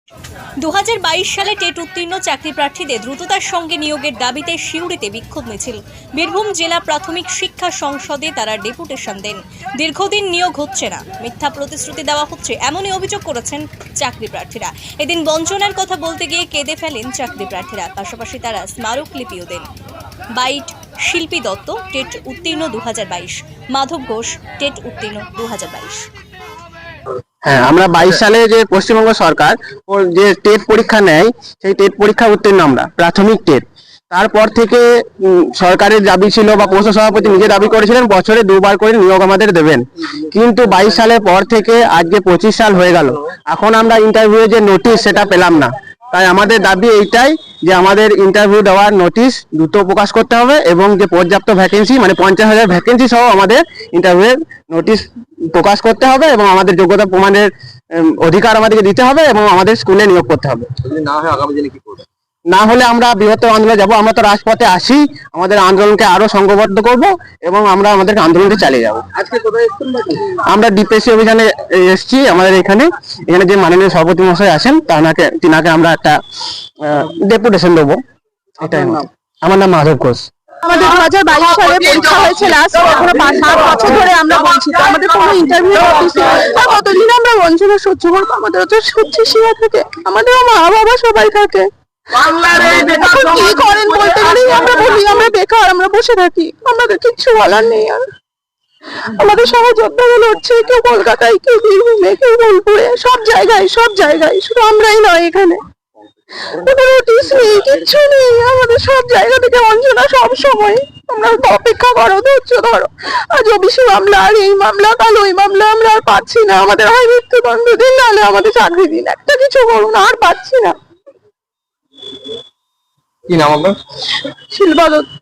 2022 সালে টেট উত্তীর্ণ চাকরি প্রার্থীদের দ্রুততার সঙ্গে নিয়োগের দাবিতে সিউড়িতে বিক্ষোভ মিছিল। বীরভূম জেলা প্রাথমিক শিক্ষা সংসদে তারা ডেপুটেশন দেন। দীর্ঘদিন নিয়োগ হচ্ছে না, মিথ্যা প্রতিশ্রুতি দেওয়া হচ্ছে, এমনই অভিযোগ করেছেন চাকরি প্রার্থীরা। এদিন বঞ্চনার কথা বলতে গিয়ে কেঁদে ফেলেন চাকরি প্রার্থীরা। পাশাপাশি তারা স্মারকলিপিও দেন। বাইট শিল্পী দত্ত টেট উত্তীর্ণ 2022, মাধব ঘোষ টেট উত্তীর্ণ 2022। হ্যাঁ, আমরা 22 সালে যে পশ্চিমবঙ্গ সরকার যে টেট পরীক্ষা নেয়, সেই টেট পরীক্ষা উত্তীর্ণ আমরা, প্রাথমিক টেট। তারপর থেকে সরকারের দাবি ছিল বা পৌর সভাপতি নিজে দাবি করেছিলেন বছরে 2বার করে নিয়োগ আমাদের দেবেন। কিন্তু 22 সালের পর থেকে আজকে 25 সাল হয়ে গেল, এখন আমরা ইন্টারভিউ যে নোটিশ সেটা পেলাম না। তাই আমাদের দাবি এইটাই যে আমাদের ইন্টারভিউ দেওয়ার নোটিশ দ্রুত প্রকাশ করতে হবে এবং যে পর্যাপ্ত ভ্যাকেন্সি মানে 50,000 ভ্যাকেন্সি সহ আমাদের ইন্টারভিউয়ের নোটিশ প্রকাশ করতে হবে এবং আমাদের যোগ্যতা প্রমাণের অধিকার আমাদেরকে দিতে হবে এবং আমাদের স্কুলে নিয়োগ করতে হবে। না হয় আগামী দিনে কি করবে? না হলে আমরা বৃহত্তর আন্দোলনে যাব। আমরা তো রাজপথে আসি, আমাদের আন্দোলনকে আরো সংঘবদ্ধ করব এবং আমরা আমাদের আন্দোলনটি চালিয়ে যাব। আজকে কোথায় এসেছেন? আমরা ডিপিএসসি অভিযানে এসেছি। আমাদের এখানে যে মাননীয় সভাপতি মহাশয় আছেন তিনাকে আমরা একটা ডেপুটেশন দেবো। এটাই। আমার নাম মাধব ঘোষ। আমাদের 2022 সালে পরীক্ষা হয়েছে লাস্ট, এখনো 7 বছর ধরে আমরা বঞ্চিত। আমাদের কোনো ইন্টারভিউ নোটিস নেই। আর কতদিন আমরা বঞ্চনা সহ্য করবো? আমাদের তো সহ্য সীমা থাকে, আমাদের মা বাবা সবাই থাকে। এখন কি করেন বলতে গেলেই আমরা বলি আমরা বেকার, আমরা বসে থাকি, আমাদের কিচ্ছু বলার নেই। আর আমাদের সহযোদ্ধারা লড়ছে, কেউ কলকাতায়, কেউ বীরভূমে, কেউ বোলপুরে, সব জায়গায়, শুধু আমরাই নয়, এখানে কোনো নোটিশ নেই, কিচ্ছু নেই। আমাদের সব জায়গা থেকে বঞ্চনা সব সময়। আমরা অপেক্ষা করো, ধৈর্য ধরো। আজ ওবিসি মামলা, আর এই মামলা, কাল ওই মামলা, আমরা আর পাচ্ছি না। আমাদের হয় মৃত্যুদণ্ড দিন, নাহলে আমাদের চাকরি দিন, একটা কিছু করুন, আর পাচ্ছি না। কি নাম আপনার? শিল্পা দত্ত।